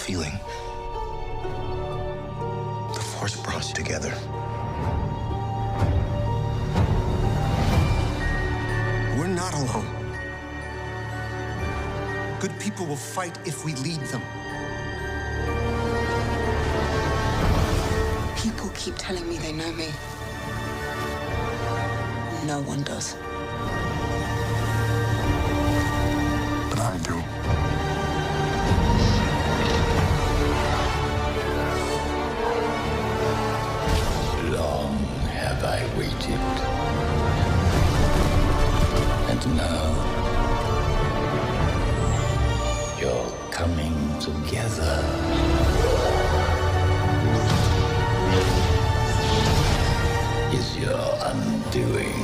feeling. The Force brought us together. We're not alone. Good people will fight if we lead them. People keep telling me they know me. No one does. But I do. Long have I waited. And now, you're coming together. Is your undoing.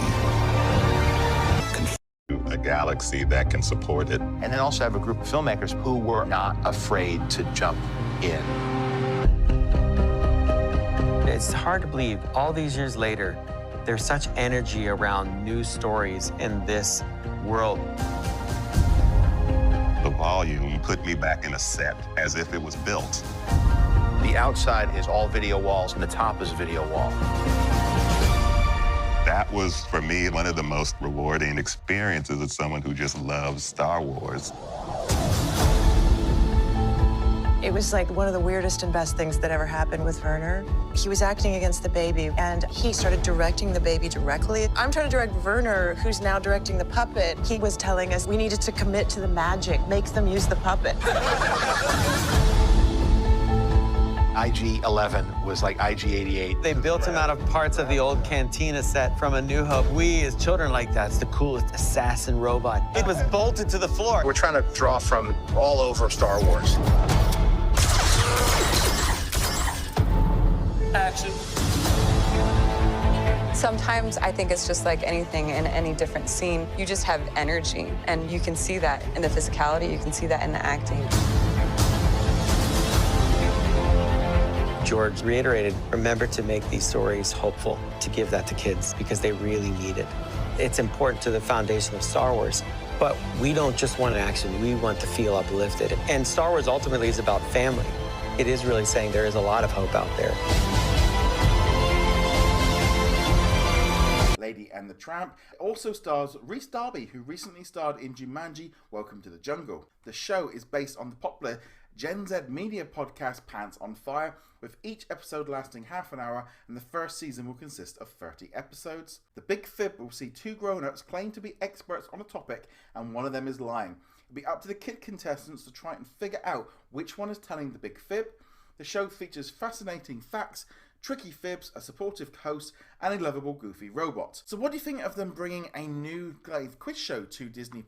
A galaxy that can support it. And then also have a group of filmmakers who were not afraid to jump in. It's hard to believe, all these years later, there's such energy around new stories in this world. The volume put me back in a set as if it was built. The outside is all video walls, and the top is video wall. That was, for me, one of the most rewarding experiences as someone who just loves Star Wars. It was like one of the weirdest and best things that ever happened with Werner. He was acting against the baby, and he started directing the baby directly. I'm trying to direct Werner, who's now directing the puppet. He was telling us we needed to commit to the magic, make them use the puppet. IG-11 was like IG-88. They built him out of parts of the old Cantina set from A New Hope. We, as children, like that's the coolest assassin robot. It was bolted to the floor. We're trying to draw from all over Star Wars. Action. Sometimes I think it's just like anything in any different scene. You just have energy, and you can see that in the physicality, you can see that in the acting. George reiterated, remember to make these stories hopeful, to give that to kids, because they really need it. It's important to the foundation of Star Wars, but we don't just want action, we want to feel uplifted. And Star Wars ultimately is about family. It is really saying there is a lot of hope out there. Lady and the Tramp also stars Rhys Darby, who recently starred in Jumanji: Welcome to the Jungle. The show is based on the popular Gen Z media podcast Pants on Fire, with each episode lasting half an hour, and the first season will consist of 30 episodes. The Big Fib will see two grown-ups claim to be experts on a topic, and one of them is lying. It'll be up to the kid contestants to try and figure out which one is telling the big fib. The show features fascinating facts, tricky fibs, a supportive host, and a lovable, goofy robot. So what do you think of them bringing a new quiz show to Disney+?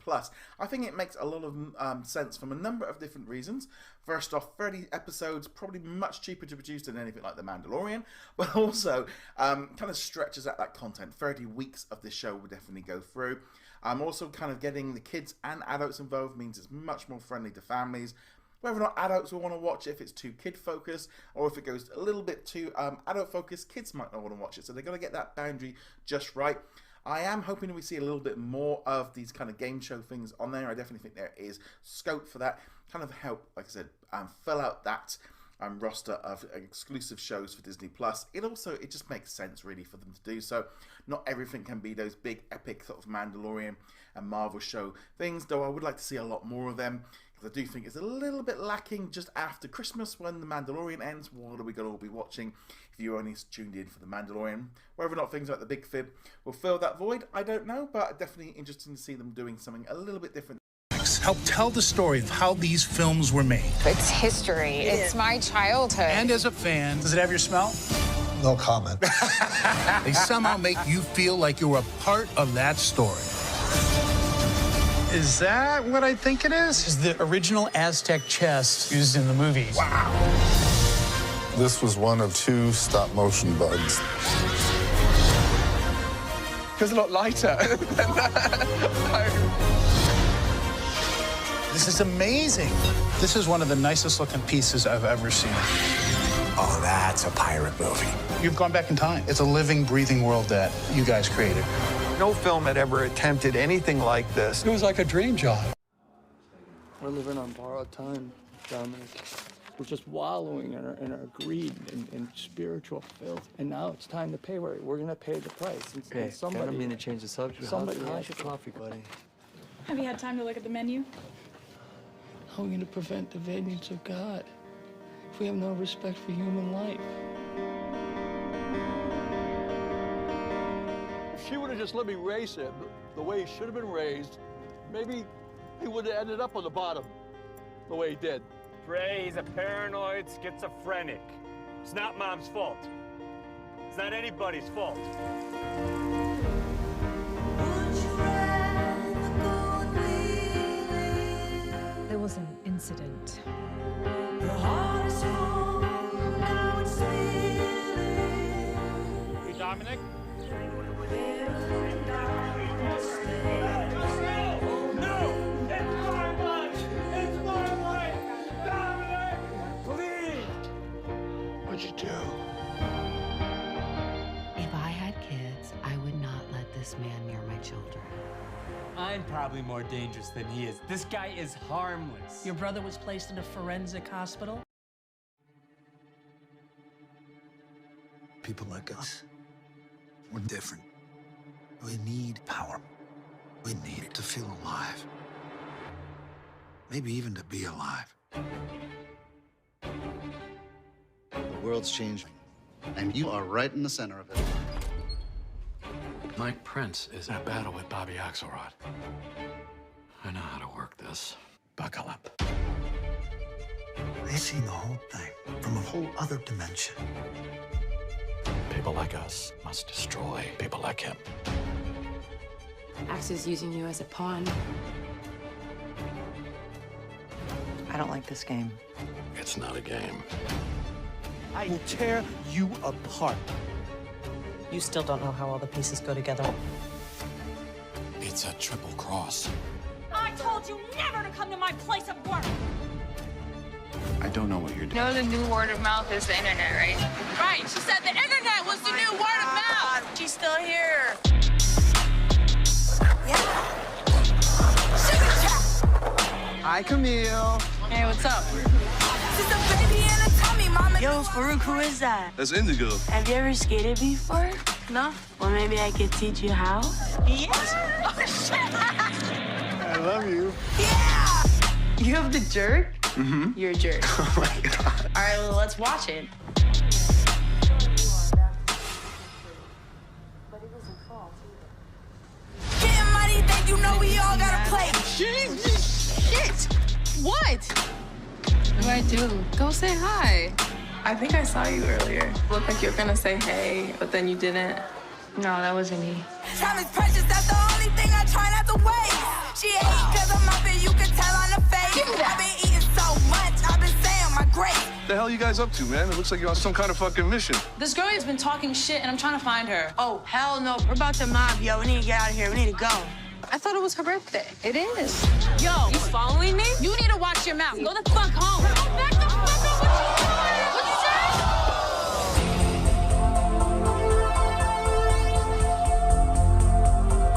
I think it makes a lot of sense from a number of different reasons. First off, 30 episodes, probably much cheaper to produce than anything like The Mandalorian, but also kind of stretches out that content. 30 weeks of this show will definitely go through. Also kind of getting the kids and adults involved means it's much more friendly to families. Whether or not adults will want to watch it, if it's too kid-focused, or if it goes a little bit too adult-focused, kids might not want to watch it. So they've got to get that boundary just right. I am hoping we see a little bit more of these kind of game show things on there. I definitely think there is scope for that. Kind of help, like I said, fill out that roster of exclusive shows for Disney+. It just makes sense really for them to do so. Not everything can be those big epic sort of Mandalorian and Marvel show things, though I would like to see a lot more of them. I do think it's a little bit lacking just after Christmas when The Mandalorian ends. What are we going to all be watching if you only tuned in for The Mandalorian? Whether or not things like The Big Fib will fill that void, I don't know, but definitely interesting to see them doing something a little bit different. Help tell the story of how these films were made. It's history. It's my childhood. And as a fan, does it have your smell? No comment. They somehow make you feel like you're a part of that story. Is that what I think it is? Is the original Aztec chest used in the movies. Wow. This was one of 2 stop-motion bugs. Feels a lot lighter than that. This is amazing. This is one of the nicest looking pieces I've ever seen. Oh, that's a pirate movie. You've gone back in time. It's a living, breathing world that you guys created. No film had ever attempted anything like this. It was like a dream job. We're living on borrowed time, Dominic. We're just wallowing in our greed and spiritual filth. And now it's time to pay. We're going to pay the price. Okay, I don't mean to change the subject. How's your coffee, buddy? Have you had time to look at the menu? How are we going to prevent the vengeance of God if we have no respect for human life? If she would have just let me raise him the way he should have been raised, maybe he would have ended up on the bottom the way he did. Ray, he's a paranoid schizophrenic. It's not Mom's fault. It's not anybody's fault. There was an incident. Hey, Dominic? What'd you do? If I had kids, I would not let this man near my children. I'm probably more dangerous than he is. This guy is harmless. Your brother was placed in a forensic hospital? People like us, we're different. We need power. We need to feel alive. Maybe even to be alive. The world's changing, and you are right in the center of it. Mike Prince is in a battle with Bobby Axelrod. I know how to work this. Buckle up. They see the whole thing from a whole other dimension. People like us must destroy people like him. Axe is using you as a pawn. I don't like this game. It's not a game. I will tear you apart. You still don't know how all the pieces go together. It's a triple cross. I told you never to come to my place of work. I don't know what you're doing. You know the new word of mouth is the internet, right? Right, she said the internet was the new word of mouth. She's still here. Hi, Camille. Hey, what's up? Yo, Farouk, who is that? That's Indigo. Have you ever skated before? No. Well, maybe I could teach you how. Yeah. Oh, shit. I love you. Yeah! You have the jerk? Mm-hmm. You're a jerk. Oh, my God. All right, well, let's watch it. Getting money, then you know we all gotta play. Shit. What? What do I do? Go say hi. I think I saw you earlier. Looked like you were gonna say hey, but then you didn't. No, that wasn't me. Time is precious, that's the only thing I try not to waste. She ate cause I'm up and you can tell on the face. I've been eating so much, I've been saying my grace. What the hell are you guys up to, man? It looks like you're on some kind of fucking mission. This girl has been talking shit, and I'm trying to find her. Oh, hell no. We're about to mob, yo. We need to get out of here. We need to go. I thought it was her birthday. It is. Yo, you following me? You need to watch your mouth. Go the fuck home. Go back the fuck up. What you say?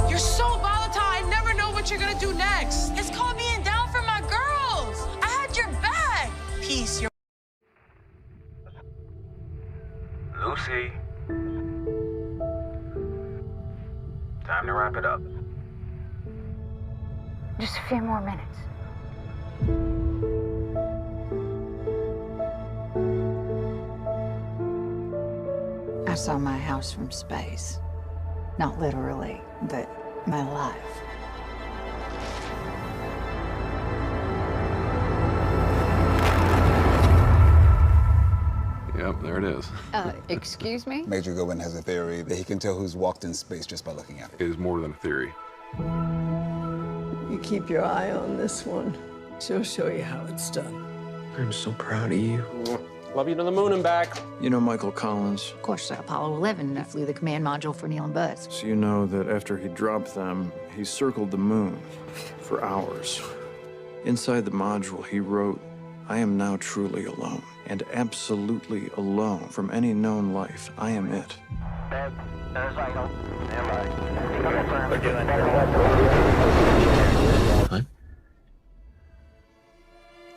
You're so volatile. I never know what you're gonna do next. It's called being down for my girls. I had your back. Peace. You're Lucy. Time to wrap it up. Just a few more minutes. I saw my house from space. Not literally, but my life. Yep, there it is. Excuse me? Major Goodwin has a theory that he can tell who's walked in space just by looking at it. It is more than a theory. You keep your eye on this one. She'll show you how it's done. I'm so proud of you. Love you to the moon and back. You know Michael Collins, Of course, Apollo 11 flew the command module for Neil and Buzz. so you know that after he dropped them, he circled the moon for hours. Inside the module, he wrote, "I am now truly alone, and absolutely alone from any known life. I am it."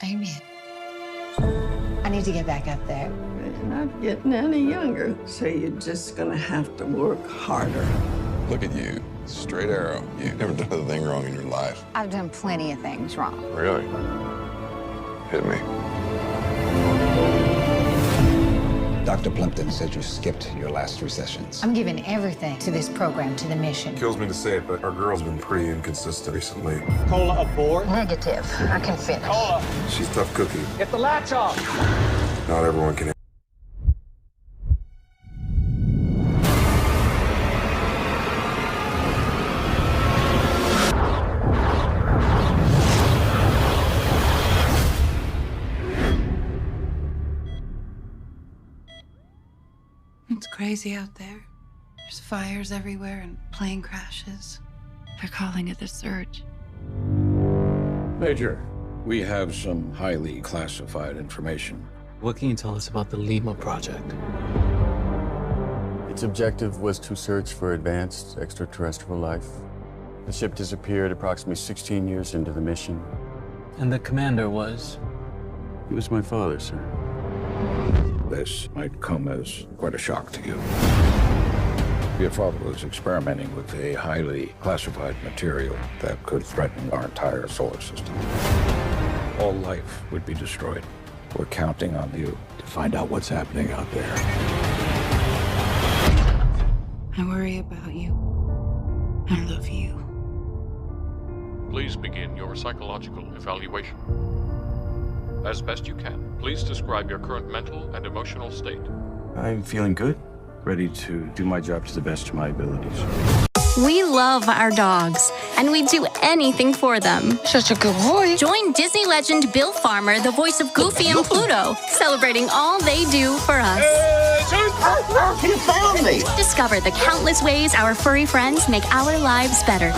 I'm in. need to get back up there. You're not getting any younger, so you're just gonna have to work harder. Look at you. Straight arrow. You've never done a thing wrong in your life. I've done plenty of things wrong. Really? Hit me. Dr. Plimpton said you skipped your last 3 sessions. I'm giving everything to this program, to the mission. Kills me to say it, but our girl's been pretty inconsistent recently. Cola aboard? Negative. I can finish. Cola! She's a tough cookie. Get the latch off! Not everyone can. It's crazy out there. There's fires everywhere and plane crashes. They're calling it the surge. Major, we have some highly classified information. What can you tell us about the Lima project? Its objective was to search for advanced extraterrestrial life. The ship disappeared approximately 16 years into the mission. And the commander was? He was my father, sir. This might come as quite a shock to you. Your father was experimenting with a highly classified material that could threaten our entire solar system. All life would be destroyed. We're counting on you to find out what's happening out there. I worry about you. I love you. Please begin your psychological evaluation. As best you can, please describe your current mental and emotional state. I'm feeling good, ready to do my job to the best of my abilities. We love our dogs, and we'd do anything for them. Such a good boy. Join Disney legend Bill Farmer, the voice of Goofy and Pluto, celebrating all they do for us. You found me! Discover the countless ways our furry friends make our lives better.